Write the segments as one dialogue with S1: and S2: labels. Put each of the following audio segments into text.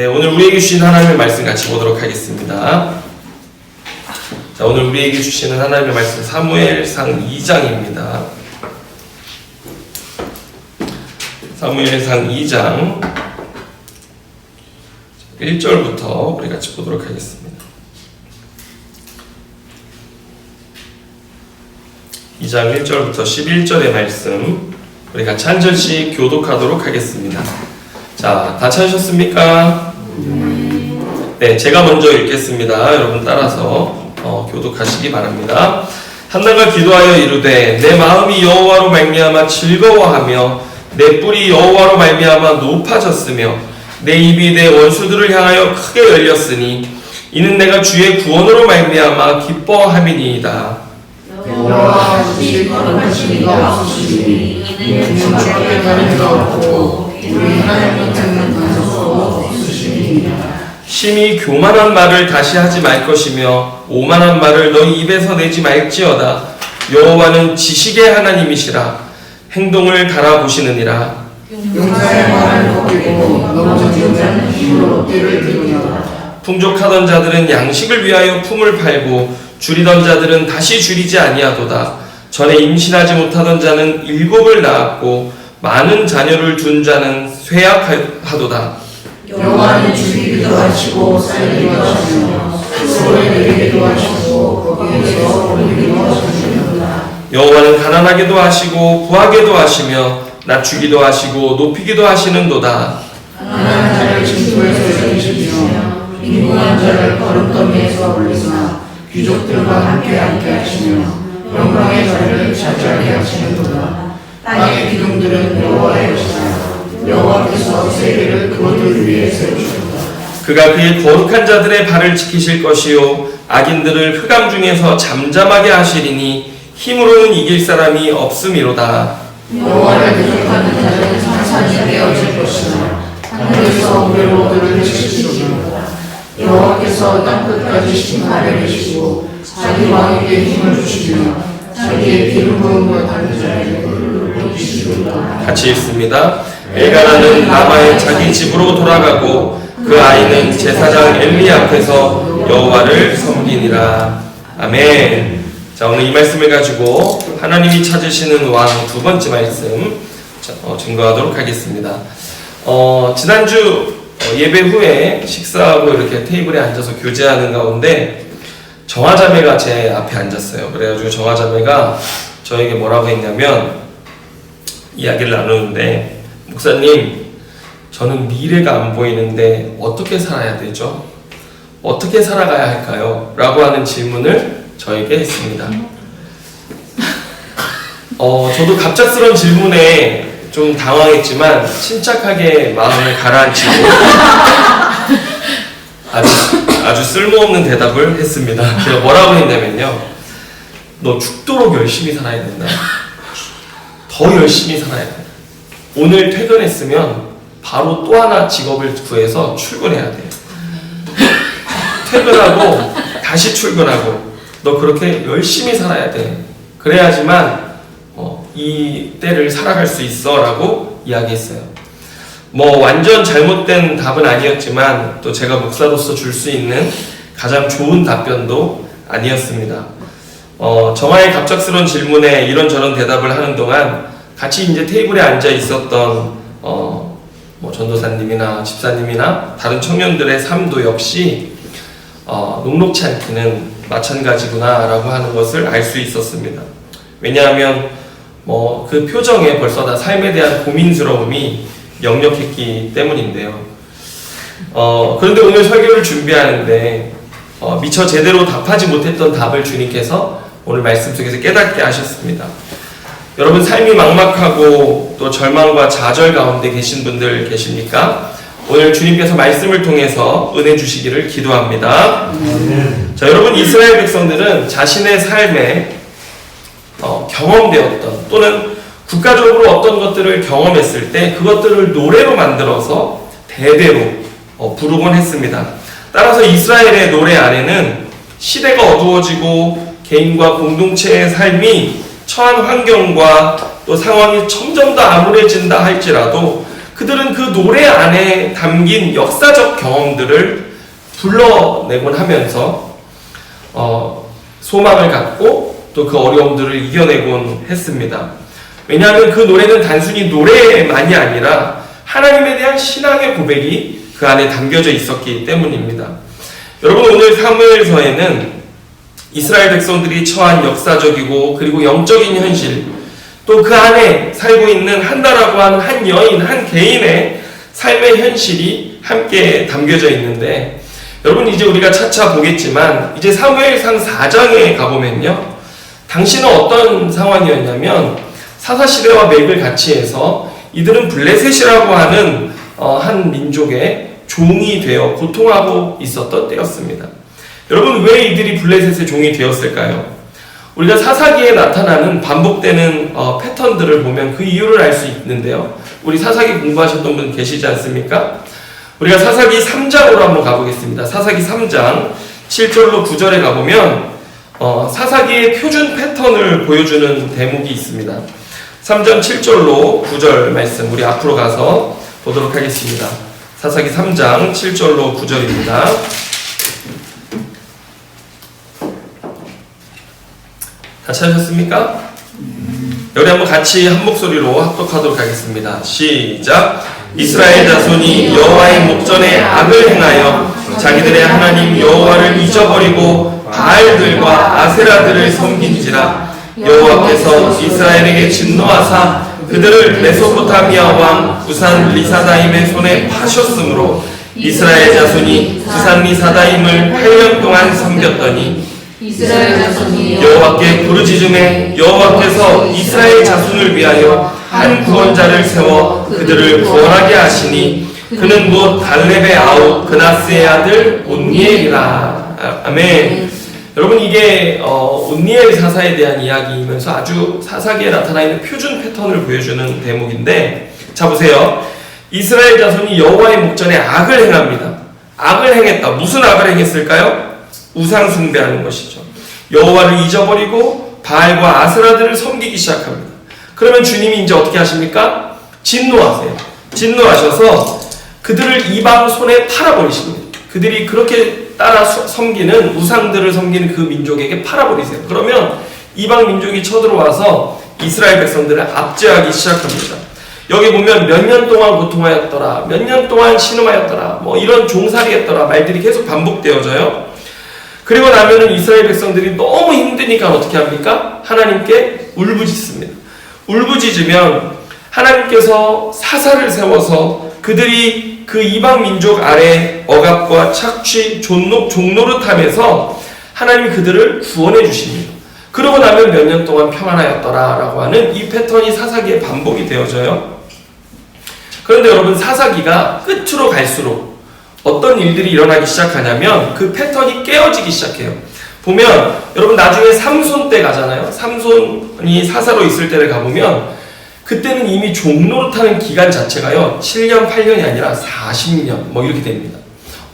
S1: 네, 오늘 우리에게 주신 하나님의 말씀 같이 보도록 하겠습니다. 자, 오늘 우리에게 주시는 하나님의 말씀 사무엘상 2장입니다. 사무엘상 2장 1절부터 우리 같이 보도록 하겠습니다. 2장 1절부터 11절의 말씀 우리 같이 한 절씩 교독하도록 하겠습니다. 자, 다 찾으셨습니까? 네, 제가 먼저 읽겠습니다. 여러분 따라서 교독하시기 바랍니다. 한나가 기도하여 이르되 내 마음이 여호와로 말미암아 즐거워하며 내 뿔이 여호와로 말미암아 높아졌으며 내 입이 내 원수들을 향하여 크게 열렸으니 이는 내가 주의 구원으로 말미암아 기뻐함이니이다.
S2: 여호와 주의 거룩하신 이가 없으시니 이는 주 밖에 다른 이가 없고 우리 하나님 같은 단서가 없으시니이다.
S1: 심히 교만한 말을 다시 하지 말 것이며 오만한 말을 너희 입에서 내지 말지어다. 여호와는 지식의 하나님이시라. 행동을 달아보시느니라.
S2: 용사의 말을 먹이고 넘어진 자는 힘으로 떼를 들으니라.
S1: 풍족하던 자들은 양식을 위하여 품을 팔고 줄이던 자들은 다시 줄이지 아니하도다. 전에 임신하지 못하던 자는 7을 낳았고 많은 자녀를 둔 자는 쇠약하도다.
S2: 여호와는 죽이기도 하시고 살리기도 하시며 스스로에 내리기도 하시고 거기에서 올리기도 하시느니라.
S1: 여호와는 가난하게도 하시고 부하게도 하시며 낮추기도 하시고 높이기도 하시는도다.
S2: 가난한 자를 진토에서 일으키시며 빈곤한 자를 거름더미에서 올리사 귀족들과 함께 앉게 하시며 영광의 자리를 차지하게 하시는도다. 땅의 기둥들은 여호와의 것이라. 여호와께서 세계를 그것들 위에 세우시도다.
S1: 그가 그의 거룩한 자들의 발을 지키실 것이요 악인들을 흑암 중에서 잠잠하게 하시리니 힘으로는 이길 사람이 없음이로다.
S2: 여호와를 대적하는 자는 산산이 되어질 것이나 하늘에서 우레로들을 치시리로다. 여호와께서 땅끝까지 심판해 주시고 자기 왕에게 힘을 주시며 자기의 기름 부음과 다른 자에게 높이시리로다.
S1: 같이 읽습니다. 엘가나는 라마의 자기 집으로 돌아가고 그 아이는 제사장 엘리 앞에서 여호와를 섬기니라. 아멘. 자, 오늘 이 말씀을 가지고 하나님이 찾으시는 왕 두 번째 말씀 증거하도록 하겠습니다. 지난주 예배 후에 식사하고 이렇게 테이블에 앉아서 교제하는 가운데 정화자매가 제 앞에 앉았어요. 그래가지고 정화자매가 저에게 뭐라고 했냐면 이야기를 나누는데, 목사님, 저는 미래가 안 보이는데 어떻게 살아야 되죠? 어떻게 살아가야 할까요? 라고 하는 질문을 저에게 했습니다. 저도 갑작스러운 질문에 좀 당황했지만 침착하게 마음을 가라앉히고 아주 쓸모없는 대답을 했습니다. 제가 뭐라고 했냐면요, 너 죽도록 열심히 살아야 된다. 더 열심히 살아야 돼. 오늘 퇴근했으면 바로 또 하나 직업을 구해서 출근해야 돼. 퇴근하고 다시 출근하고 너 그렇게 열심히 살아야 돼. 그래야지만 이 때를 살아갈 수 있어 라고 이야기했어요. 뭐 완전 잘못된 답은 아니었지만 또 제가 목사로서 줄 수 있는 가장 좋은 답변도 아니었습니다. 정화의 갑작스러운 질문에 이런저런 대답을 하는 동안 같이 이제 테이블에 앉아 있었던 뭐 전도사님이나 집사님이나 다른 청년들의 삶도 역시 녹록치 않기는 마찬가지구나 라고 하는 것을 알 수 있었습니다. 왜냐하면 그 표정에 벌써 다 삶에 대한 고민스러움이 역력했기 때문인데요. 그런데 오늘 설교를 준비하는데 미처 제대로 답하지 못했던 답을 주님께서 오늘 말씀 속에서 깨닫게 하셨습니다. 여러분, 삶이 막막하고 또 절망과 좌절 가운데 계신 분들 계십니까? 오늘 주님께서 말씀을 통해서 은혜 주시기를 기도합니다. 자, 여러분, 이스라엘 백성들은 자신의 삶에 경험되었던 또는 국가적으로 어떤 것들을 경험했을 때 그것들을 노래로 만들어서 대대로 부르곤 했습니다. 따라서 이스라엘의 노래 안에는 시대가 어두워지고 개인과 공동체의 삶이 처한 환경과 또 상황이 점점 더 암울해진다 할지라도 그들은 그 노래 안에 담긴 역사적 경험들을 불러내곤 하면서 소망을 갖고 또 그 어려움들을 이겨내곤 했습니다. 왜냐하면 그 노래는 단순히 노래만이 아니라 하나님에 대한 신앙의 고백이 그 안에 담겨져 있었기 때문입니다. 여러분, 오늘 사무엘서에는 이스라엘 백성들이 처한 역사적이고 그리고 영적인 현실, 또 그 안에 살고 있는 한나라고 하는 한 여인, 한 개인의 삶의 현실이 함께 담겨져 있는데, 여러분, 이제 우리가 차차 보겠지만 이제 사무엘상 4장에 가보면요, 당시는 어떤 상황이었냐면 사사시대와 맥을 같이 해서 이들은 블레셋이라고 하는 한 민족의 종이 되어 고통하고 있었던 때였습니다. 여러분, 왜 이들이 블레셋의 종이 되었을까요? 우리가 사사기에 나타나는 반복되는 패턴들을 보면 그 이유를 알 수 있는데요. 우리 사사기 공부하셨던 분 계시지 않습니까? 우리가 사사기 3장으로 한번 가보겠습니다. 사사기 3장 7절로 9절에 가보면 사사기의 표준 패턴을 보여주는 대목이 있습니다. 3장 7절로 9절 말씀 우리 앞으로 가서 보도록 하겠습니다. 사사기 3장 7절로 9절입니다. 다 찾으셨습니까? 여기 한번 같이 한 목소리로 합독하도록 하겠습니다. 시작! 이스라엘 자손이 여호와의 목전에 악을 행하여 자기들의 하나님 여호와를 잊어버리고 바알들과 아세라들을 섬긴지라. 여호와께서 이스라엘에게 진노하사 그들을 메소포타미아 왕 구산 리사다임의 손에 파셨으므로 이스라엘 자손이 구산 리사다임을 8년 동안 섬겼더니
S2: 이스라엘 자손이
S1: 여호와께 부르짖음에 여호와께서 이스라엘 자손을 위하여 한 구원자를 세워 그들을 구원하게 하시니 그는 곧 갈렙의 아우 그나스의 아들 온니엘이라. 아멘. 여러분, 이게 온니엘 사사에 대한 이야기이면서 아주 사사기에 나타나 있는 표준 패턴을 보여주는 대목인데, 자 보세요. 이스라엘 자손이 여호와의 목전에 악을 행합니다. 악을 행했다. 무슨 악을 행했을까요? 우상 숭배하는 것이죠. 여호와를 잊어버리고 바알과 아스라들을 섬기기 시작합니다. 그러면 주님이 이제 어떻게 하십니까? 진노하세요. 진노하셔서 그들을 이방 손에 팔아버리십니다. 그들이 그렇게 따라 섬기는 우상들을 섬기는 그 민족에게 팔아버리세요. 그러면 이방 민족이 쳐들어와서 이스라엘 백성들을 압제하기 시작합니다. 여기 보면 몇 년 동안 고통하였더라, 몇 년 동안 신음하였더라, 뭐 이런 종살이했더라 말들이 계속 반복되어져요. 그리고 나면은 이스라엘 백성들이 너무 힘드니까 어떻게 합니까? 하나님께 울부짖습니다. 울부짖으면 하나님께서 사사를 세워서 그들이 그 이방 민족 아래 억압과 착취, 종노릇함에서 하나님이 그들을 구원해 주십니다. 그러고 나면 몇 년 동안 평안하였더라 라고 하는 이 패턴이 사사기에 반복이 되어져요. 그런데 여러분, 사사기가 끝으로 갈수록 어떤 일들이 일어나기 시작하냐면 그 패턴이 깨어지기 시작해요. 보면 여러분, 나중에 삼손 때 가잖아요. 삼손이 사사로 있을 때를 가보면 그때는 이미 종노릇하는 기간 자체가요 7년 8년이 아니라 40년 뭐 이렇게 됩니다.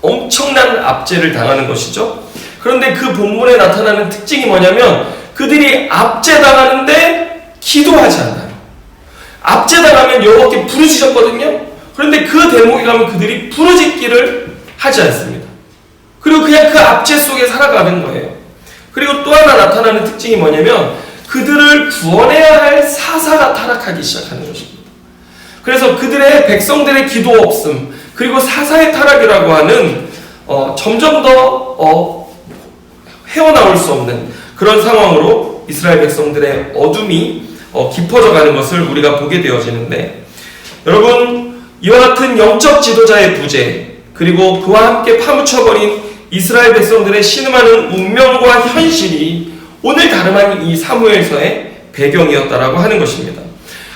S1: 엄청난 압제를 당하는 것이죠. 그런데 그 본문에 나타나는 특징이 뭐냐면 그들이 압제당하는데 기도하지 않아요. 압제당하면 여호와께 부르짖었거든요. 그런데 그 대목에 가면 그들이 부르짖기를 하지 않습니다. 그리고 그냥 그 압제 속에 살아가는 거예요. 그리고 또 하나 나타나는 특징이 뭐냐면 그들을 구원해야 할 사사가 타락하기 시작하는 것입니다. 그래서 그들의 백성들의 기도 없음, 그리고 사사의 타락이라고 하는 점점 더 헤어나올 수 없는 그런 상황으로 이스라엘 백성들의 어둠이 깊어져 가는 것을 우리가 보게 되어지는데, 여러분, 이와 같은 영적 지도자의 부재, 그리고 그와 함께 파묻혀버린 이스라엘 백성들의 신음하는 운명과 현실이 오늘 다름 아닌 이 사무엘서의 배경이었다라고 하는 것입니다.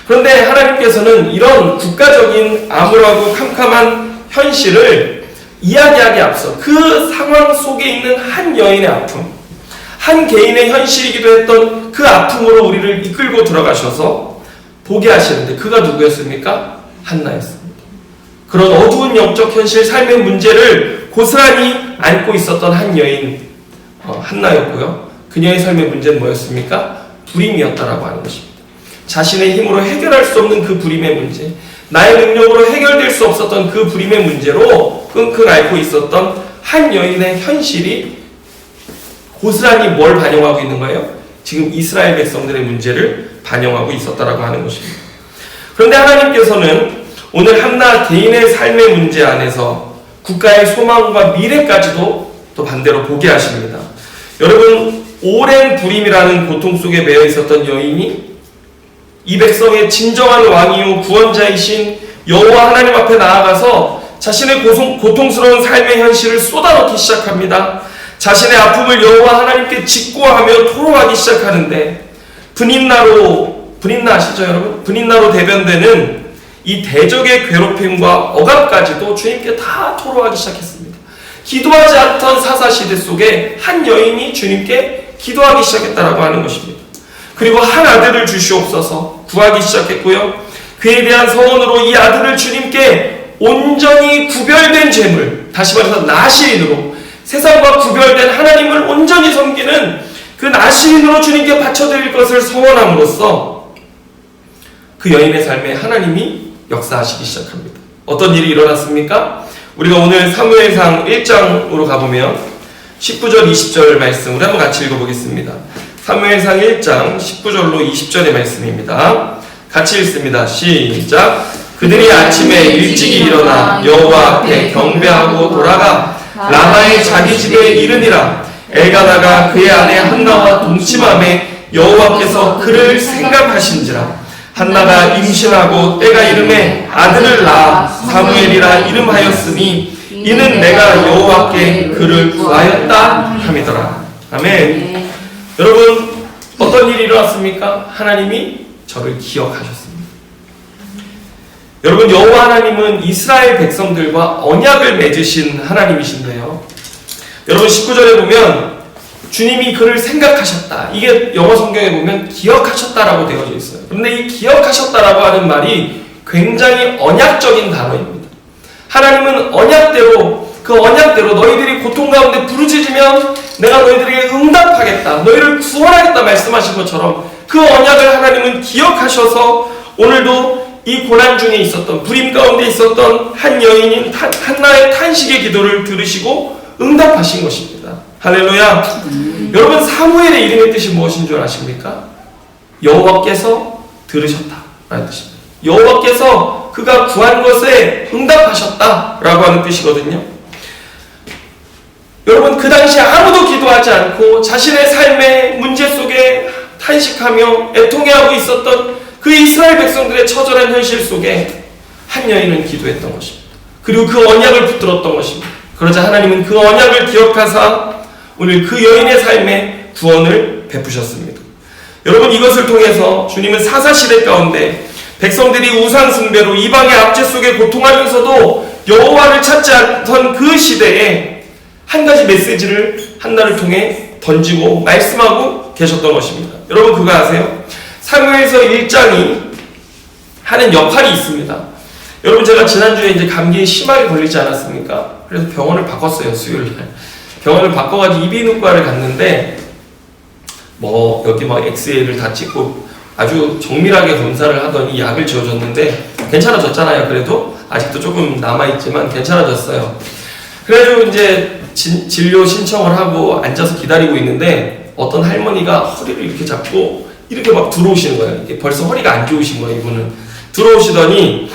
S1: 그런데 하나님께서는 이런 국가적인 암울하고 캄캄한 현실을 이야기하기 앞서 그 상황 속에 있는 한 여인의 아픔, 한 개인의 현실이기도 했던 그 아픔으로 우리를 이끌고 들어가셔서 보게 하시는데, 그가 누구였습니까? 한나였습니다. 그런 어두운 영적 현실, 삶의 문제를 고스란히 안고 있었던 한 여인 한나였고요. 그녀의 삶의 문제는 뭐였습니까? 불임이었다라고 하는 것입니다. 자신의 힘으로 해결할 수 없는 그 불임의 문제, 나의 능력으로 해결될 수 없었던 그 불임의 문제로 끙끙 앓고 있었던 한 여인의 현실이 고스란히 뭘 반영하고 있는 거예요? 지금 이스라엘 백성들의 문제를 반영하고 있었다라고 하는 것입니다. 그런데 하나님께서는 오늘 한나 개인의 삶의 문제 안에서 국가의 소망과 미래까지도 또 반대로 보게 하십니다. 여러분, 오랜 불임이라는 고통 속에 매여 있었던 여인이 이 백성의 진정한 왕이요 구원자이신 여호와 하나님 앞에 나아가서 자신의 고통스러운 삶의 현실을 쏟아놓기 시작합니다. 자신의 아픔을 여호와 하나님께 직고하며 토로하기 시작하는데 분인나 아시죠 여러분? 분인나로 대변되는 이 대적의 괴롭힘과 억압까지도 주님께 다 토로하기 시작했습니다. 기도하지 않던 사사시대 속에 한 여인이 주님께 기도하기 시작했다라고 하는 것입니다. 그리고 한 아들을 주시옵소서 구하기 시작했고요. 그에 대한 서원으로 이 아들을 주님께 온전히 구별된 제물, 다시 말해서 나시인으로 세상과 구별된 하나님을 온전히 섬기는 그 나시인으로 주님께 바쳐드릴 것을 서원함으로써 그 여인의 삶에 하나님이 역사하시기 시작합니다. 어떤 일이 일어났습니까? 우리가 오늘 사무엘상 1장으로 가보면 19절 20절 말씀 우리 한번 같이 읽어보겠습니다. 사무엘상 1장 19절로 20절의 말씀입니다. 같이 읽습니다. 시작. 그들이 아침에 일찍이 일어나 여호와 앞에 경배하고 돌아가 라마의 자기 집에 이르니라. 엘가나가 그의 아내 한나와 동침함에 여호와께서 그를 생각하신지라. 한나가 임신하고 때가 이름에 아들을 낳아 사무엘이라 이름하였으니 이는 내가 여호와께 그를 구하였다 함이더라. 아멘. 여러분, 어떤 일이 일어났습니까? 하나님이 저를 기억하셨습니다. 여러분, 여호와 하나님은 이스라엘 백성들과 언약을 맺으신 하나님이신데요. 여러분, 19절에 보면 주님이 그를 생각하셨다. 이게 영어 성경에 보면 기억하셨다라고 되어져 있어요. 그런데 이 기억하셨다라고 하는 말이 굉장히 언약적인 단어입니다. 하나님은 언약대로, 그 언약대로 너희들이 고통 가운데 부르짖으면 내가 너희들에게 응답하겠다, 너희를 구원하겠다 말씀하신 것처럼 그 언약을 하나님은 기억하셔서 오늘도 이 고난 중에 있었던, 불임 가운데 있었던 한 여인인 한나의 탄식의 기도를 들으시고 응답하신 것입니다. 할렐루야. 여러분, 사무엘의 이름의 뜻이 무엇인 줄 아십니까? 여호와께서 들으셨다 라는 뜻입니다. 여호와께서 그가 구한 것에 응답하셨다 라고 하는 뜻이거든요. 여러분, 그 당시 아무도 기도하지 않고 자신의 삶의 문제 속에 탄식하며 애통해하고 있었던 그 이스라엘 백성들의 처절한 현실 속에 한 여인은 기도했던 것입니다. 그리고 그 언약을 붙들었던 것입니다. 그러자 하나님은 그 언약을 기억하사 오늘 그 여인의 삶에 구원을 베푸셨습니다. 여러분, 이것을 통해서 주님은 사사시대 가운데 백성들이 우상 숭배로 이방의 압제 속에 고통하면서도 여호와를 찾지 않던 그 시대에 한 가지 메시지를 한나를 통해 던지고 말씀하고 계셨던 것입니다. 여러분, 그거 아세요? 사무엘서 1장이 하는 역할이 있습니다. 여러분, 제가 지난주에 이제 감기에 심하게 걸리지 않았습니까? 그래서 병원을 바꿨어요. 수요일날 병원을 바꿔가지고 이비인후과를 갔는데 여기 엑스레이를 다 찍고 아주 정밀하게 검사를 하더니 약을 지어줬는데 괜찮아졌잖아요. 그래도 아직도 조금 남아있지만 괜찮아졌어요. 그래가지고 이제 진료 신청을 하고 앉아서 기다리고 있는데 어떤 할머니가 허리를 이렇게 잡고 이렇게 막 들어오시는 거예요. 이게 벌써 허리가 안 좋으신 거예요. 이분은 들어오시더니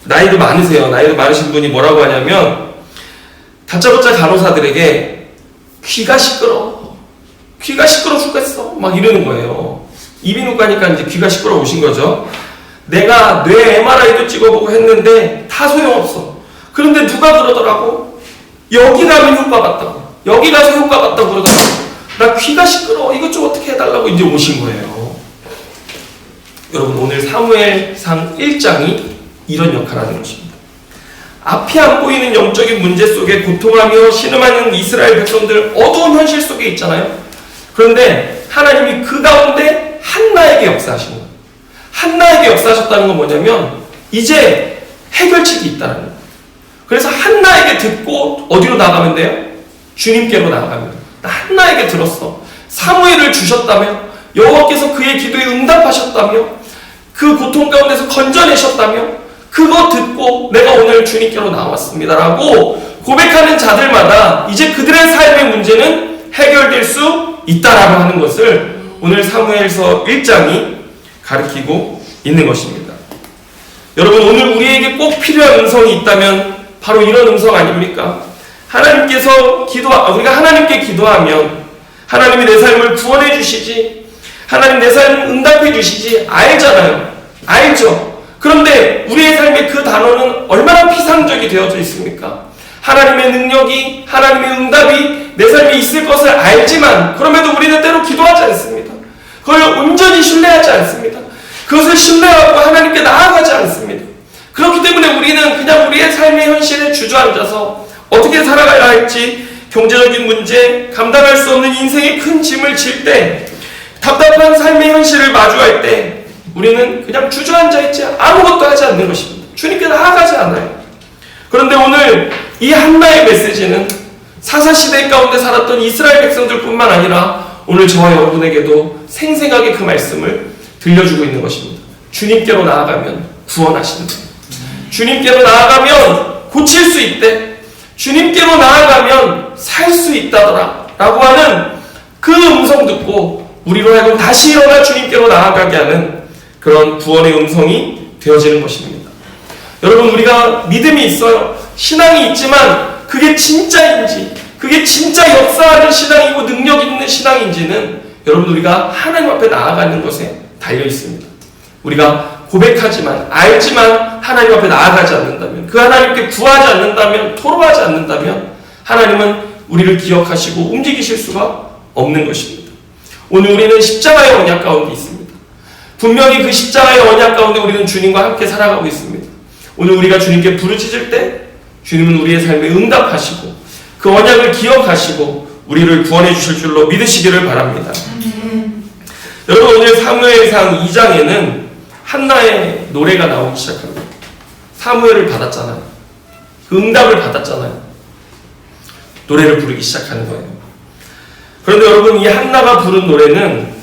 S1: 나이도 많으세요. 나이도 많으신 분이 뭐라고 하냐면 다짜고짜 간호사들에게 귀가 시끄러워 죽겠어 막 이러는 거예요. 이비인후과니까 이제 귀가 시끄러우신 거죠. 내가 뇌 MRI도 찍어보고 했는데 다 소용없어. 그런데 누가 그러더라고, 여기 가면 효과 같다고, 여기 가서 효과 같다고 그러더라고. 나 귀가 시끄러워, 이것 좀 어떻게 해달라고 이제 오신 거예요. 여러분, 오늘 사무엘상 1장이 이런 역할을 하는 것입니다. 앞이 안 보이는 영적인 문제 속에 고통하며 신음하는 이스라엘 백성들, 어두운 현실 속에 있잖아요. 그런데 하나님이 그 가운데 한나에게 역사하신 거예요. 한나에게 역사하셨다는 건 뭐냐면 이제 해결책이 있다는 거예요. 그래서 한나에게 듣고 어디로 나가면 돼요? 주님께로 나가면 돼요. 한나에게 들었어. 사무엘을 주셨다며, 여호와께서 그의 기도에 응답하셨다며, 그 고통 가운데서 건져내셨다며, 그거 듣고 내가 오늘 주님께로 나왔습니다라고 고백하는 자들마다 이제 그들의 삶의 문제는 해결될 수 있다라고 하는 것을 오늘 사무엘서 1장이 가르치고 있는 것입니다. 여러분, 오늘 우리에게 꼭 필요한 음성이 있다면 바로 이런 음성 아닙니까? 우리가 하나님께 기도하면 하나님이 내 삶을 구원해 주시지, 하나님 내 삶을 응답해 주시지 알잖아요. 알죠. 그런데 우리의 삶에 그 단어는 얼마나 피상적이 되어져 있습니까? 하나님의 능력이, 하나님의 응답이 내 삶에 있을 것을 알지만 그럼에도 우리는 때로 기도하지 않습니다. 그걸 온전히 신뢰하지 않습니다. 그것을 신뢰하고 하나님께 나아가지 않습니다. 그렇기 때문에 우리는 그냥 우리의 삶의 현실에 주저앉아서 어떻게 살아가야 할지, 경제적인 문제, 감당할 수 없는 인생의 큰 짐을 질 때, 답답한 삶의 현실을 마주할 때 우리는 그냥 주저앉아 있지 아무것도 하지 않는 것입니다. 주님께 나아가지 않아요. 그런데 오늘 이 한나의 메시지는 사사시대 가운데 살았던 이스라엘 백성들뿐만 아니라 오늘 저와 여러분에게도 생생하게 그 말씀을 들려주고 있는 것입니다. 주님께로 나아가면 구원하신다. 주님께로 나아가면 고칠 수 있대. 주님께로 나아가면 살 수 있다더라 라고 하는 그 음성 듣고 우리로 하여금 다시 일어나 주님께로 나아가게 하는 그런 구원의 음성이 되어지는 것입니다. 여러분, 우리가 믿음이 있어요. 신앙이 있지만 그게 진짜인지, 그게 진짜 역사하는 신앙이고 능력 있는 신앙인지는 여러분, 우리가 하나님 앞에 나아가는 것에 달려 있습니다. 우리가 고백하지만, 알지만 하나님 앞에 나아가지 않는다면, 그 하나님께 구하지 않는다면, 토로하지 않는다면 하나님은 우리를 기억하시고 움직이실 수가 없는 것입니다. 오늘 우리는 십자가의 언약 가운데 있습니다. 분명히 그 십자가의 언약 가운데 우리는 주님과 함께 살아가고 있습니다. 오늘 우리가 주님께 부르짖을 때 주님은 우리의 삶에 응답하시고 그 언약을 기억하시고 우리를 구원해 주실 줄로 믿으시기를 바랍니다. 여러분, 오늘 사무엘상 2장에는 한나의 노래가 나오기 시작합니다. 사무엘을 받았잖아요. 그 응답을 받았잖아요. 노래를 부르기 시작하는 거예요. 그런데 여러분, 이 한나가 부른 노래는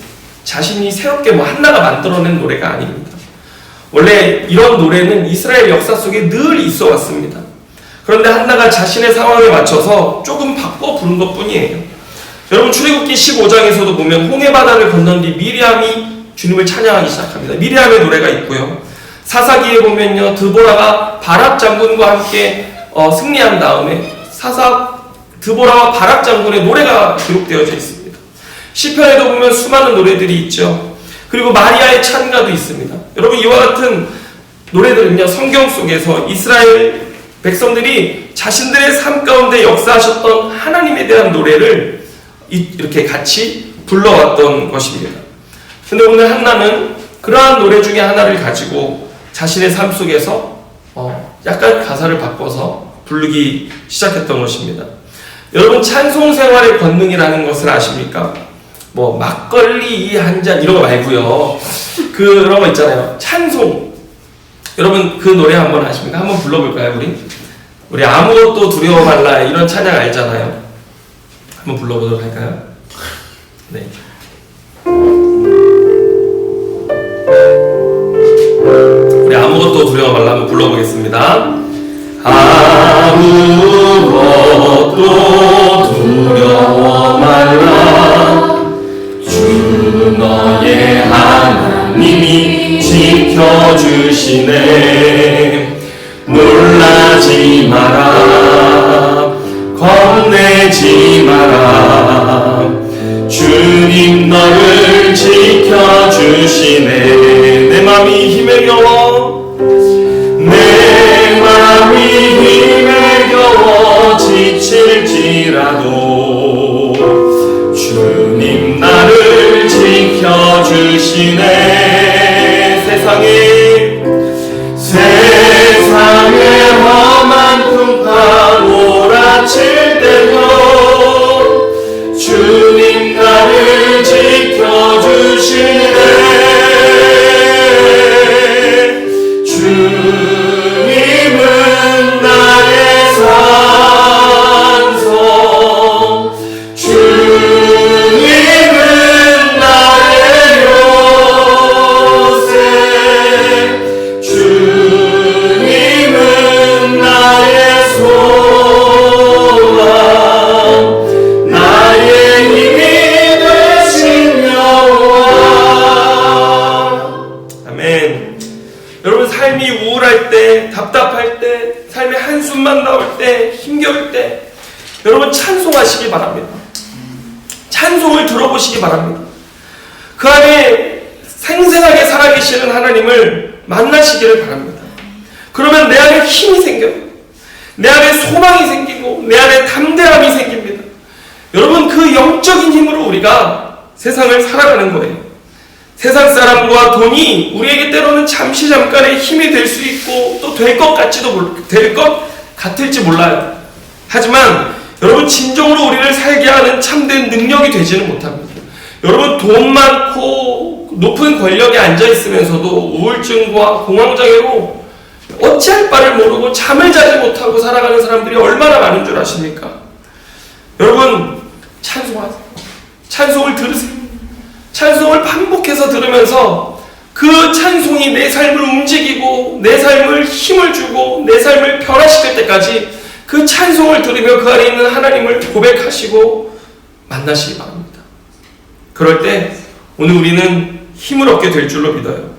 S1: 자신이 새롭게 한나가 만들어낸 노래가 아닙니다. 원래 이런 노래는 이스라엘 역사 속에 늘 있어 왔습니다. 그런데 한나가 자신의 상황에 맞춰서 조금 바꿔 부른 것 뿐이에요. 여러분, 출애굽기 15장에서도 보면 홍해바다를 건넌 뒤 미리암이 주님을 찬양하기 시작합니다. 미리암의 노래가 있고요. 사사기에 보면요, 드보라가 바락 장군과 함께 승리한 다음에 드보라와 바락 장군의 노래가 기록되어져 있습니다. 시편에도 보면 수많은 노래들이 있죠. 그리고 마리아의 찬가도 있습니다. 여러분, 이와 같은 노래들은요, 성경 속에서 이스라엘 백성들이 자신들의 삶 가운데 역사하셨던 하나님에 대한 노래를 이렇게 같이 불러왔던 것입니다. 근데 오늘 한나는 그러한 노래 중에 하나를 가지고 자신의 삶 속에서 약간 가사를 바꿔서 부르기 시작했던 것입니다. 여러분, 찬송 생활의 권능이라는 것을 아십니까? 막걸리 한 잔 이런 거 말고요. 그런 거 있잖아요. 찬송. 여러분, 그 노래 한번 아십니까? 한번 불러볼까요, 우리 아무것도 두려워 말라 이런 찬양 알잖아요. 한번 불러보도록 할까요? 네. 우리 아무것도 두려워 말라 한번 불러보겠습니다. 아무것도 두려워 말라. 주 너의 하나님이 지켜주시네. 놀라지 마라. 겁내지 마라. 주님 너를 지켜주시네. 내 맘이 힘에 겨워, 내 맘이 힘에 겨워 지칠지라도 주님 나를 지켜주시네. 세상에 험한 풍파 몰아칠 때도 주님 나를 지켜주시네. 주님은 나의 산성, 주님은 나의 요새, 주님은 아멘. 여러분 삶이 우울할 때, 답답할 때, 삶의 한숨만 나올 때, 힘겨울 때 여러분 찬송하시기 바랍니다. 찬송을 들어보시기 바랍니다. 그 안에 생생하게 살아계시는 하나님을 만나시기를 바랍니다. 그러면 내 안에 힘이 생겨요. 내 안에 소망이 생기고 내 안에 담대함이 생깁니다. 여러분 그 영적인 힘으로 우리가 세상을 살아가는 거예요. 세상 사람과 돈이 우리에게 때로는 잠시 잠깐의 힘이 될 수 있고 또 될 것 같을지 몰라요. 하지만 여러분 진정으로 우리를 살게 하는 참된 능력이 되지는 못합니다. 여러분 돈 많고 높은 권력에 앉아있으면서도 우울증과 공황장애로 어찌할 바를 모르고 잠을 자지 못하고 살아가는 사람들이 얼마나 많은 줄 아십니까? 여러분 찬송하세요. 찬송을 들으세요. 찬송을 반복해서 들으면서 그 찬송이 내 삶을 움직이고 내 삶을 힘을 주고 내 삶을 변화시킬 때까지 그 찬송을 들으며 그 안에 있는 하나님을 고백하시고 만나시기 바랍니다. 그럴 때 오늘 우리는 힘을 얻게 될 줄로 믿어요.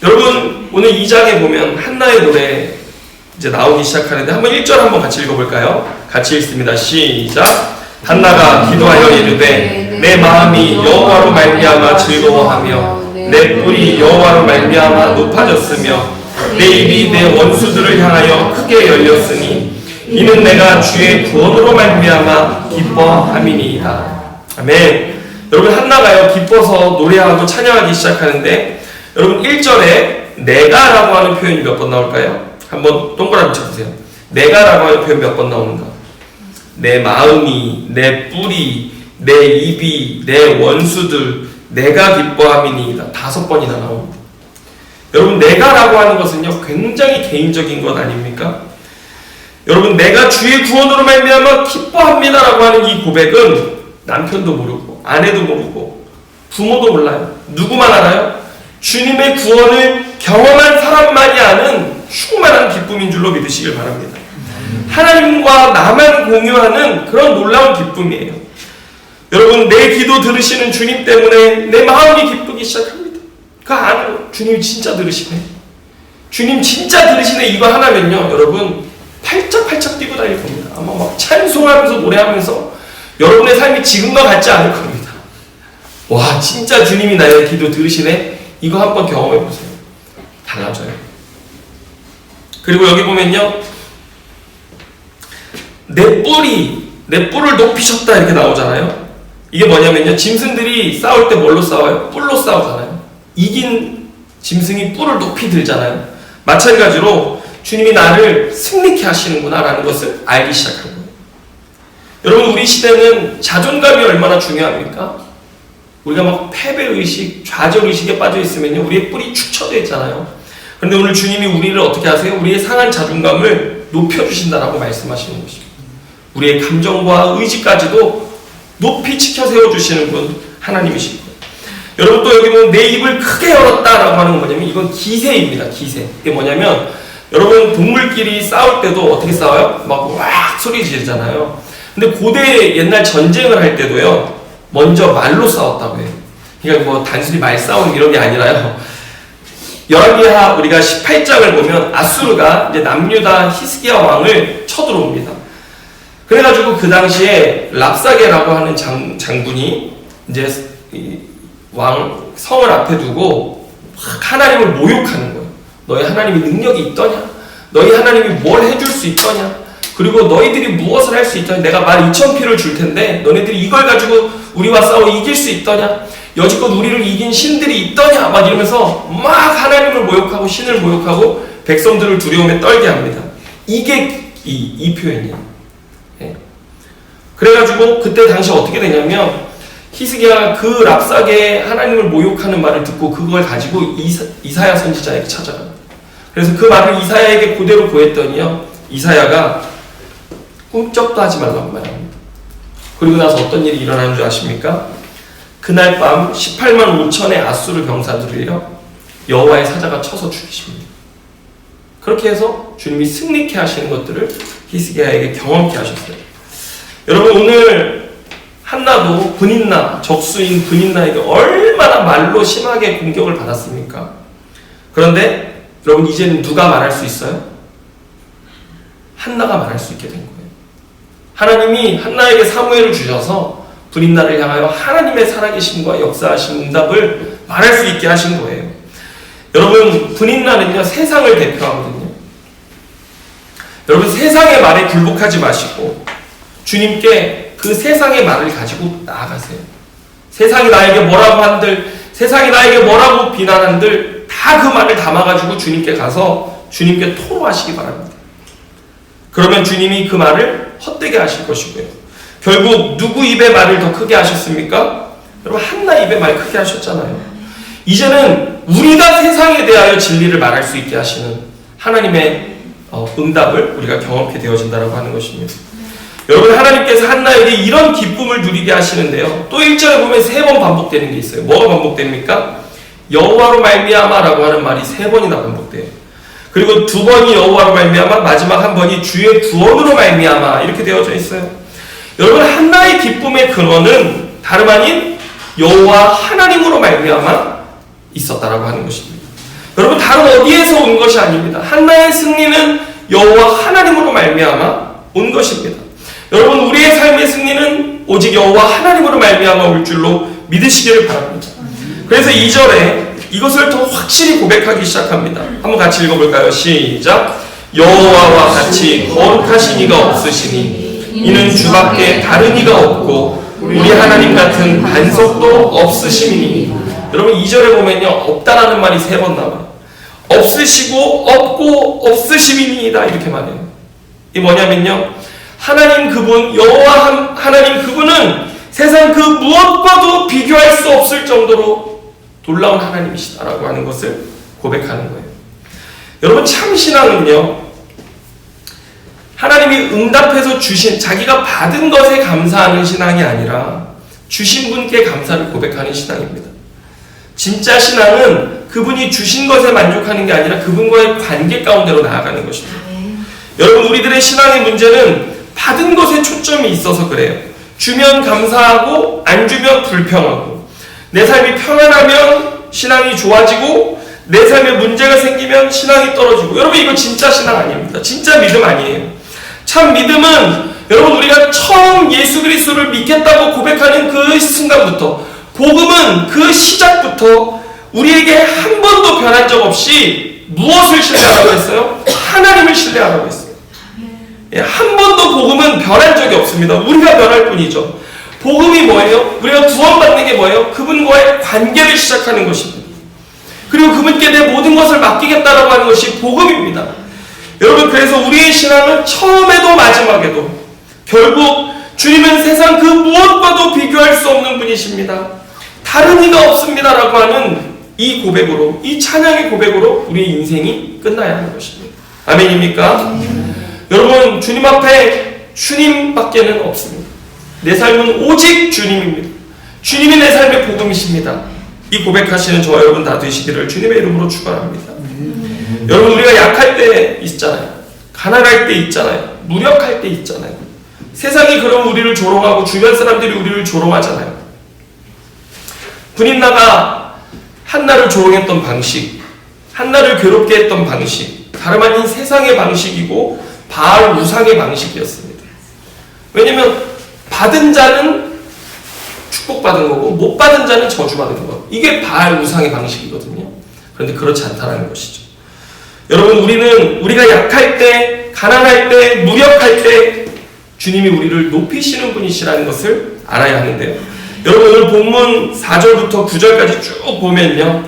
S1: 여러분 오늘 2장에 보면 한나의 노래 이제 나오기 시작하는데 한번 1절 한번 같이 읽어볼까요? 같이 읽습니다. 시작. 한나가 기도하여 이르되 내 마음이 여호와로 말미암아 즐거워하며 내 뿔이 여호와로 말미암아 높아졌으며 내 입이 내 원수들을 향하여 크게 열렸으니 이는 내가 주의 구원으로 말미암아 기뻐함이니이다. 아멘. 여러분 한나가요 기뻐서 노래하고 찬양하기 시작하는데 여러분 1절에 내가라고 하는 표현이 몇 번 나올까요? 한번 동그라미 쳐보세요. 내가라고 하는 표현 몇 번 나오는가? 내 마음이, 내 뿔이, 내 입이, 내 원수들, 내가 기뻐함이니이다. 5번이나 나옵니다. 여러분 내가라고 하는 것은요 굉장히 개인적인 것 아닙니까? 여러분 내가 주의 구원으로 말미암아 기뻐합니다라고 하는 이 고백은 남편도 모르고 아내도 모르고 부모도 몰라요. 누구만 알아요? 주님의 구원을 경험한 사람만이 아는 충만한 기쁨인 줄로 믿으시길 바랍니다. 하나님과 나만 공유하는 그런 놀라운 기쁨이에요. 여러분 내 기도 들으시는 주님 때문에 내 마음이 기쁘기 시작합니다. 그 안으로 주님 진짜 들으시네. 주님 진짜 들으시네. 이거 하나면요 여러분 팔짝팔짝 뛰고 다닐 겁니다. 아마 막 찬송하면서 노래하면서 여러분의 삶이 지금과 같지 않을 겁니다. 와 진짜 주님이 나의 기도 들으시네. 이거 한번 경험해보세요. 달라져요. 그리고 여기 보면요 내 뿔을 높이셨다 이렇게 나오잖아요. 이게 뭐냐면요 짐승들이 싸울 때 뭘로 싸워요? 뿔로 싸우잖아요. 이긴 짐승이 뿔을 높이 들잖아요. 마찬가지로 주님이 나를 승리케 하시는구나 라는 것을 알기 시작한 거예요. 여러분 우리 시대는 자존감이 얼마나 중요합니까? 우리가 막 패배의식, 좌절의식에 빠져있으면요 우리의 뿔이 축 처져 있잖아요. 그런데 오늘 주님이 우리를 어떻게 하세요? 우리의 상한 자존감을 높여주신다라고 말씀하시는 것입니다. 우리의 감정과 의지까지도 높이 치켜 세워주시는 분 하나님이신 거예요. 여러분 또 여기 보면 내 입을 크게 열었다라고 하는 건 뭐냐면 이건 기세입니다. 기세. 이게 뭐냐면 여러분 동물끼리 싸울 때도 어떻게 싸워요? 막 왁 소리 지르잖아요. 근데 고대 옛날 전쟁을 할 때도요 먼저 말로 싸웠다고 해요. 그러니까 뭐 단순히 말싸움 이런 게 아니라요. 열왕기하 우리가 18장을 보면 아수르가 이제 남유다 히스기야 왕을 쳐들어옵니다. 그래가지고 그 당시에 랍사게라고 하는 장군이 이제 왕 성을 앞에 두고 하나님을 모욕하는 거예요. 너희 하나님이 능력이 있더냐? 너희 하나님이 뭘 해줄 수 있더냐? 그리고 너희들이 무엇을 할 수 있더냐? 내가 12,000피를 줄 텐데 너네들이 이걸 가지고 우리와 싸워 이길 수 있더냐? 여지껏 우리를 이긴 신들이 있더냐? 막 이러면서 막 하나님을 모욕하고 신을 모욕하고 백성들을 두려움에 떨게 합니다. 이게 이 표현이에요. 네. 그래가지고 그때 당시 어떻게 되냐면 히스기야가 그 랍사게 하나님을 모욕하는 말을 듣고 그걸 가지고 이사야 선지자에게 찾아갑니다. 그래서 그 말을 이사야에게 그대로 고했더니요 이사야가 꿈쩍도 하지 말라고 말합니다. 그리고 나서 어떤 일이 일어나는 줄 아십니까? 그날 밤 18만 5천의 아수르 병사들을요 여호와의 사자가 쳐서 죽이십니다. 그렇게 해서 주님이 승리케 하시는 것들을 히스기야에게 경험케 하셨어요. 여러분 오늘 한나도 분인나 적수인 분인나에게 얼마나 얼마나 말로 심하게 공격을 받았습니까? 그런데 여러분 이제는 누가 말할 수 있어요? 한나가 말할 수 있게 된 거예요. 하나님이 한나에게 사무엘을 주셔서 브린나를 향하여 하나님의 살아계심과 역사하신 응답을 말할 수 있게 하신 거예요. 여러분 브린나는요 세상을 대표하거든요. 여러분 세상의 말에 굴복하지 마시고 주님께 그 세상의 말을 가지고 나아가세요. 세상이 나에게 뭐라고 한들, 세상이 나에게 뭐라고 비난한들 다 그 말을 담아가지고 주님께 가서 주님께 토로하시기 바랍니다. 그러면 주님이 그 말을 헛되게 하실 것이고요. 결국 누구 입의 말을 더 크게 하셨습니까? 여러분 한나 입의 말 크게 하셨잖아요. 이제는 우리가 세상에 대하여 진리를 말할 수 있게 하시는 하나님의 응답을 우리가 경험하게 되어진다고 하는 것입니다. 여러분 하나님께서 한나에게 이런 기쁨을 누리게 하시는데요. 또 1절에 보면 3번 반복되는 게 있어요. 뭐가 반복됩니까? 여호와로 말미암아라고 하는 말이 3번이나 반복돼요. 그리고 2번이 여호와로 말미암아, 마지막 한 번이 주의 구원으로 말미암아 이렇게 되어져 있어요. 여러분 한나의 기쁨의 근원은 다름 아닌 여호와 하나님으로 말미암아 있었다라고 하는 것입니다. 여러분 다른 어디에서 온 것이 아닙니다. 한나의 승리는 여호와 하나님으로 말미암아 온 것입니다. 여러분 우리의 삶의 승리는 오직 여호와 하나님으로 말미암아 올 줄로 믿으시기를 바랍니다. 그래서 2절에 이것을 더 확실히 고백하기 시작합니다. 한번 같이 읽어볼까요? 시작. 여호와와 같이 거룩하신 이가 없으시니 이는 주밖에 다른 이가 없고 우리 하나님 같은 반석도 없으심이니. 여러분 2절에 보면요 없다라는 말이 3번 나와요. 없으시고 없고 없으심이니이다 이렇게 말해요. 이게 뭐냐면요 하나님 그분 여호와 하나님 그분은 세상 그 무엇과도 비교할 수 없을 정도로 놀라운 하나님이시다라고 하는 것을 고백하는 거예요. 여러분 참 신앙은요 하나님이 응답해서 주신 자기가 받은 것에 감사하는 신앙이 아니라 주신 분께 감사를 고백하는 신앙입니다. 진짜 신앙은 그분이 주신 것에 만족하는 게 아니라 그분과의 관계 가운데로 나아가는 것입니다. 여러분 우리들의 신앙의 문제는 받은 것에 초점이 있어서 그래요. 주면 감사하고 안 주면 불평하고 내 삶이 평안하면 신앙이 좋아지고 내 삶에 문제가 생기면 신앙이 떨어지고. 여러분 이거 진짜 신앙 아닙니다. 진짜 믿음 아니에요. 참 믿음은 여러분 우리가 처음 예수 그리스도를 믿겠다고 고백하는 그 순간부터 복음은 그 시작부터 우리에게 한 번도 변한 적 없이 무엇을 신뢰하라고 했어요? 하나님을 신뢰하라고 했어요. 한 번도 복음은 변한 적이 없습니다. 우리가 변할 뿐이죠. 복음이 뭐예요? 우리가 구원받는 게 뭐예요? 그분과의 관계를 시작하는 것입니다. 그리고 그분께 내 모든 것을 맡기겠다라고 하는 것이 복음입니다. 여러분 그래서 우리의 신앙은 처음에도 마지막에도 결국 주님은 세상 그 무엇과도 비교할 수 없는 분이십니다. 다른 이가 없습니다라고 하는 이 고백으로 이 찬양의 고백으로 우리의 인생이 끝나야 하는 것입니다. 아멘입니까? 여러분 주님 앞에 주님밖에는 없습니다. 내 삶은 오직 주님입니다. 주님이 내 삶의 복음이십니다. 이 고백하시는 저와 여러분 다 되시기를 주님의 이름으로 축원합니다. 여러분 우리가 약할 때 있잖아요. 가난할 때 있잖아요. 무력할 때 있잖아요. 세상이 그럼 우리를 조롱하고 주변 사람들이 우리를 조롱하잖아요. 브린나가 한나를 조롱했던 방식, 한나를 괴롭게 했던 방식 다름 아닌 세상의 방식이고 바알 우상의 방식이었습니다. 왜냐면 받은 자는 축복받은 거고 못 받은 자는 저주받은 거고 이게 바알 우상의 방식이거든요. 그런데 그렇지 않다는 것이죠. 여러분 우리가 약할 때 가난할 때 무력할 때 주님이 우리를 높이시는 분이시라는 것을 알아야 하는데요. 여러분 오늘 본문 4절부터 9절까지 쭉 보면요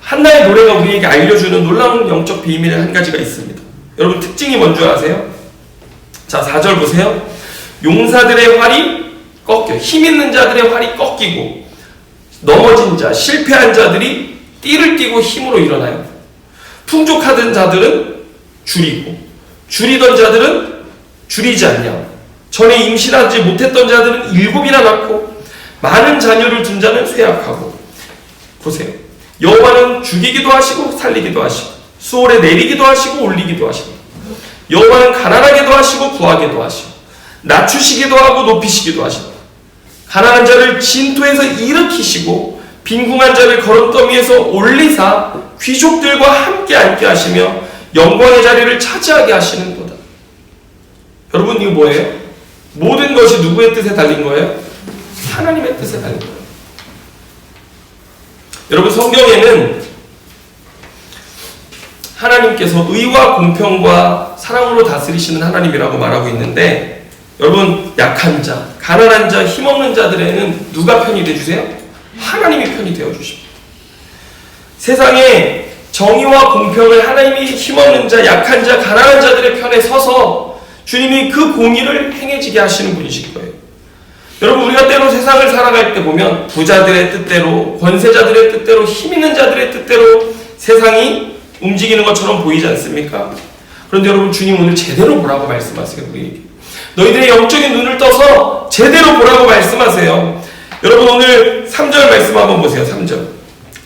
S1: 한나의 노래가 우리에게 알려주는 놀라운 영적 비밀의 한 가지가 있습니다. 여러분 특징이 뭔지 아세요? 자 4절 보세요. 용사들의 활이 꺾여 힘 있는 자들의 활이 꺾이고 넘어진 자 실패한 자들이 띠를 띠고 힘으로 일어나요. 풍족하던 자들은 줄이고 줄이던 자들은 줄이지 않냐. 전에 임신하지 못했던 자들은 7이나 낳고 많은 자녀를 둔 자는 쇠약하고. 보세요. 여호와는 죽이기도 하시고 살리기도 하시고 수월에 내리기도 하시고 올리기도 하시고 여호와는 가난하게도 하시고 부하게도 하시고 낮추시기도 하고 높이시기도 하시고 가난한 자를 진토에서 일으키시고 빈궁한 자를 걸음더미에서 올리사 귀족들과 함께 앉게 하시며 영광의 자리를 차지하게 하시는도다. 여러분, 이거 뭐예요? 모든 것이 누구의 뜻에 달린 거예요? 하나님의 뜻에 달린 거예요. 여러분, 성경에는 하나님께서 의와 공평과 사랑으로 다스리시는 하나님이라고 말하고 있는데, 여러분, 약한 자, 가난한 자, 힘없는 자들에는 누가 편이 되어주세요? 하나님이 편이 되어주십니다. 세상에 정의와 공평을 하나님이 힘없는 자, 약한 자, 가난한 자들의 편에 서서 주님이 그 공의를 행해지게 하시는 분이실 거예요. 여러분, 우리가 때로 세상을 살아갈 때 보면 부자들의 뜻대로, 권세자들의 뜻대로, 힘 있는 자들의 뜻대로 세상이 움직이는 것처럼 보이지 않습니까? 그런데 여러분, 주님 오늘 제대로 보라고 말씀하세요. 우리에게 너희들의 영적인 눈을 떠서 제대로 보라고 말씀하세요. 여러분, 오늘 3절 말씀 한번 보세요.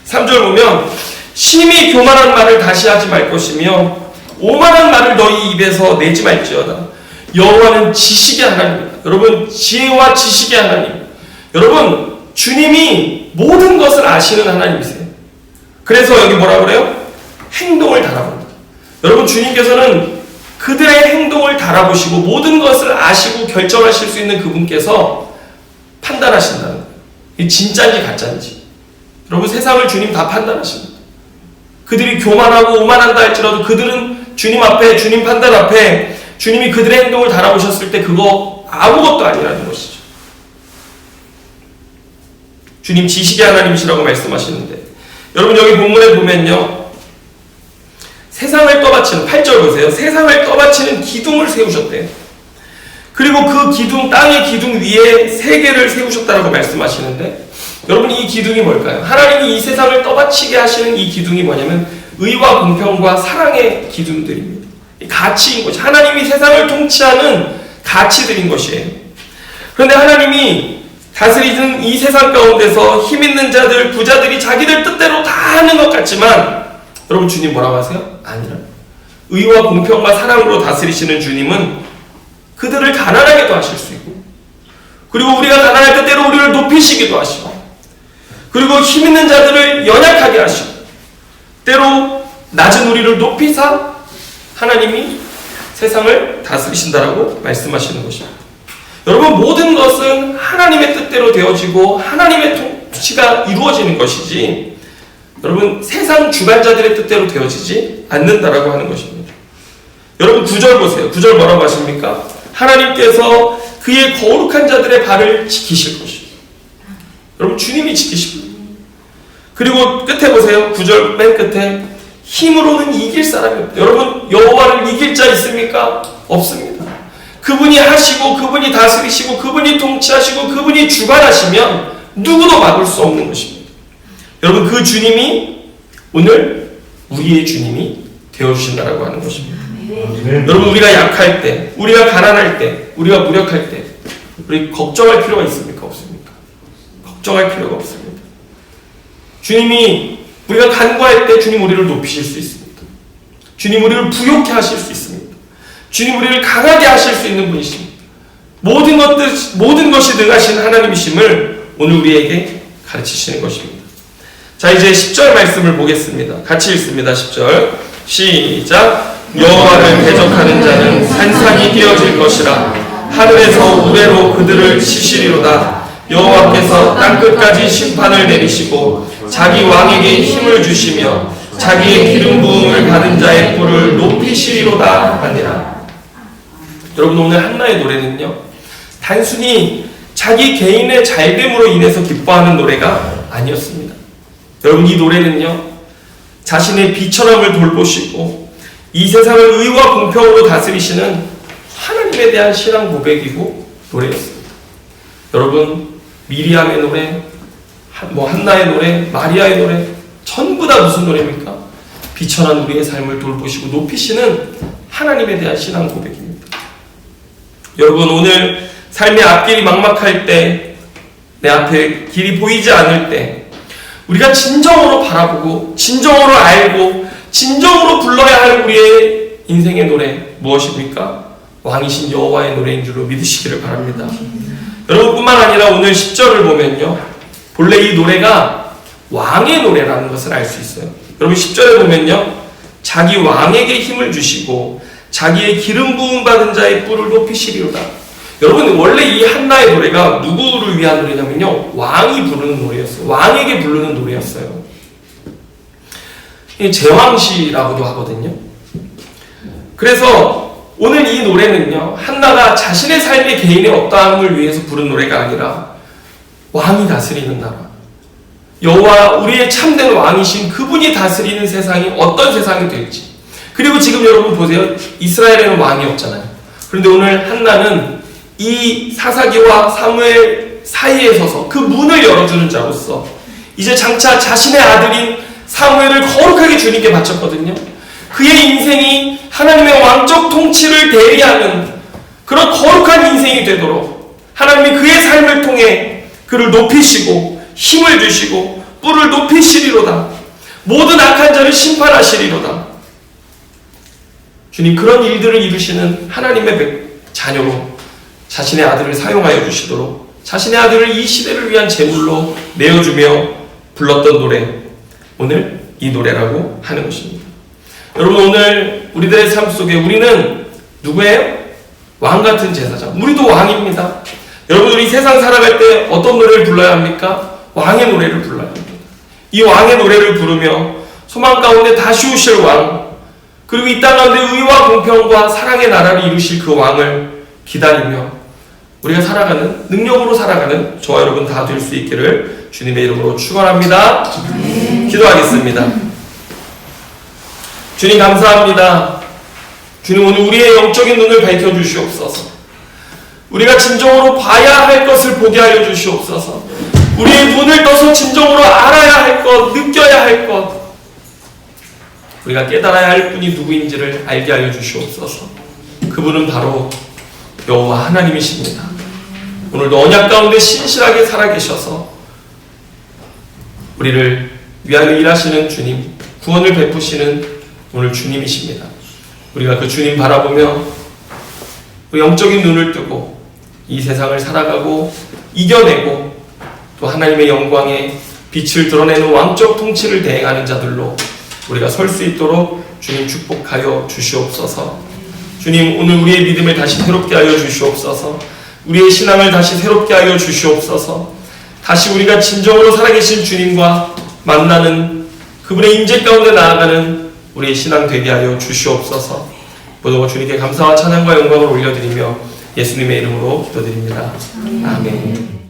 S1: 3절 보면 심히 교만한 말을 다시 하지 말 것이며 오만한 말을 너희 입에서 내지 말지어다. 여호와는 지식의 하나님입니다. 여러분, 지혜와 지식의 하나님. 여러분, 주님이 모든 것을 아시는 하나님이세요. 그래서 여기 뭐라 그래요? 행동을 달아봅니다. 여러분, 주님께서는 그들의 행동을 달아보시고 모든 것을 아시고 결정하실 수 있는 그분께서 판단하신다는 거예요. 이게 진짜인지 가짜인지. 여러분, 세상을 주님 다 판단하십니다. 그들이 교만하고 오만한다 할지라도 그들은 주님 앞에, 주님 판단 앞에 주님이 그들의 행동을 달아보셨을 때 그거 아무것도 아니라는 것이죠. 주님 지식의 하나님이시라고 말씀하시는데, 여러분, 여기 본문에 보면요, 세상을 떠받치는, 8절 보세요. 세상을 떠받치는 기둥을 세우셨대요. 그리고 그 기둥, 땅의 기둥 위에 세계를 세우셨다라고 말씀하시는데, 여러분, 이 기둥이 뭘까요? 하나님이 이 세상을 떠받치게 하시는 이 기둥이 뭐냐면 의와 공평과 사랑의 기둥들입니다. 가치인 것이, 하나님이 세상을 통치하는 가치들인 것이에요. 그런데 하나님이 다스리는 이 세상 가운데서 힘 있는 자들, 부자들이 자기들 뜻대로 다 하는 것 같지만, 여러분, 주님 뭐라고 하세요? 아니라 의와 공평과 사랑으로 다스리시는 주님은 그들을 가난하게도 하실 수 있고, 그리고 우리가 가난할 때 때로 우리를 높이시기도 하시고, 그리고 힘 있는 자들을 연약하게 하시고, 때로 낮은 우리를 높이사 하나님이 세상을 다스리신다라고 말씀하시는 것입니다. 여러분, 모든 것은 하나님의 뜻대로 되어지고 하나님의 통치가 이루어지는 것이지, 여러분, 세상 주관자들의 뜻대로 되어지지 않는다라고 하는 것입니다. 여러분, 9절 보세요. 9절 뭐라고 하십니까? 하나님께서 그의 거룩한 자들의 발을 지키실 것입니다. 여러분, 주님이 지키십니다. 그리고 끝에 보세요. 9절 맨 끝에 힘으로는 이길 사람이 없다. 여러분, 여호와를 이길 자 있습니까? 없습니다. 그분이 하시고 그분이 다스리시고 그분이 통치하시고 그분이 주관하시면 누구도 막을 수 없는 것입니다. 여러분, 그 주님이 오늘 우리의 주님이 되어주신다라고 하는 것입니다. 여러분, 우리가 약할 때, 우리가 가난할 때, 우리가 무력할 때 우리 걱정할 필요가 있습니까? 없습니까? 걱정할 필요가 없습니다. 주님이, 우리가 간구할 때 주님 우리를 높이실 수 있습니다. 주님 우리를 부욕해 하실 수 있습니다. 주님 우리를 강하게 하실 수 있는 분이십니다. 모든 것이 능하신 하나님이심을 오늘 우리에게 가르치시는 것입니다. 자, 이제 10절 말씀을 보겠습니다. 같이 읽습니다. 10절 시작. 여호와를 대적하는 자는 산산이 깨어질 것이라. 하늘에서 우레로 그들을 치시리로다. 여호와께서 땅끝까지 심판을 내리시고 자기 왕에게 힘을 주시며 자기의 기름 부음을 받은 자의 뿔을 높이시리로다 하니라. 여러분, 오늘 한나의 노래는요, 단순히 자기 개인의 잘됨으로 인해서 기뻐하는 노래가 아니었습니다. 여러분, 이 노래는요, 자신의 비천함을 돌보시고 이 세상을 의와 공평으로 다스리시는 하나님에 대한 신앙 고백이고 노래였습니다. 여러분, 미리암의 노래, 한나의 노래, 마리아의 노래, 전부 다 무슨 노래입니까? 비천한 우리의 삶을 돌보시고 높이시는 하나님에 대한 신앙 고백입니다. 여러분, 오늘 삶의 앞길이 막막할 때, 내 앞에 길이 보이지 않을 때, 우리가 진정으로 바라보고 진정으로 알고 진정으로 불러야 할 우리의 인생의 노래 무엇입니까? 왕이신 여호와의 노래인 줄로 믿으시기를 바랍니다. 여러분뿐만 아니라 오늘 10절을 보면요, 본래 이 노래가 왕의 노래라는 것을 알 수 있어요. 여러분 10절에 보면요, 자기 왕에게 힘을 주시고 자기의 기름 부음 받은 자의 뿔을 높이시리로다. 여러분 원래 이 한나의 노래가 누구를 위한 노래냐면요, 왕이 부르는 노래였어요. 왕에게 부르는 노래였어요. 제왕시라고도 하거든요. 그래서 오늘 이 노래는요, 한나가 자신의 삶의 개인의 어떠함을 위해서 부른 노래가 아니라 왕이 다스리는 나라, 여호와 우리의 참된 왕이신 그분이 다스리는 세상이 어떤 세상이 될지. 그리고 지금 여러분 보세요, 이스라엘에는 왕이 없잖아요. 그런데 오늘 한나는 이 사사기와 사무엘 사이에 서서 그 문을 열어주는 자로서 이제 장차 자신의 아들인 사무엘을 거룩하게 주님께 바쳤거든요. 그의 인생이 하나님의 왕적 통치를 대리하는 그런 거룩한 인생이 되도록 하나님이 그의 삶을 통해 그를 높이시고 힘을 주시고 뿔을 높이시리로다. 모든 악한 자를 심판하시리로다. 주님 그런 일들을 이루시는 하나님의 자녀로 자신의 아들을 사용하여 주시도록 자신의 아들을 이 시대를 위한 제물로 내어주며 불렀던 노래, 오늘 이 노래라고 하는 것입니다. 여러분 오늘 우리들의 삶 속에 우리는 누구예요? 왕같은 제사장. 우리도 왕입니다. 여러분 우리 세상 살아갈 때 어떤 노래를 불러야 합니까? 왕의 노래를 불러야 합니다. 이 왕의 노래를 부르며 소망 가운데 다시 오실 왕, 그리고 이 땅 가운데 의와 공평과 사랑의 나라를 이루실 그 왕을 기다리며 우리가 살아가는, 능력으로 살아가는 저와 여러분 다 될 수 있기를 주님의 이름으로 축원합니다. 기도하겠습니다. 주님 감사합니다. 주님 오늘 우리의 영적인 눈을 밝혀주시옵소서. 우리가 진정으로 봐야 할 것을 보게 하여 주시옵소서. 우리의 눈을 떠서 진정으로 알아야 할 것, 느껴야 할 것, 우리가 깨달아야 할 분이 누구인지를 알게 하여 주시옵소서. 그분은 바로 여호와 하나님이십니다. 오늘도 언약 가운데 신실하게 살아계셔서 우리를 위하여 일하시는 주님, 구원을 베푸시는 오늘 주님이십니다. 우리가 그 주님 바라보며 그 영적인 눈을 뜨고 이 세상을 살아가고 이겨내고 또 하나님의 영광에 빛을 드러내는 왕적 통치를 대행하는 자들로 우리가 설 수 있도록 주님 축복하여 주시옵소서. 주님 오늘 우리의 믿음을 다시 새롭게 하여 주시옵소서. 우리의 신앙을 다시 새롭게 하여 주시옵소서. 다시 우리가 진정으로 살아계신 주님과 만나는 그분의 임재 가운데 나아가는 우리의 신앙 되게 하여 주시옵소서. 모든 주님께 감사와 찬양과 영광을 올려드리며 예수님의 이름으로 기도드립니다. 아멘.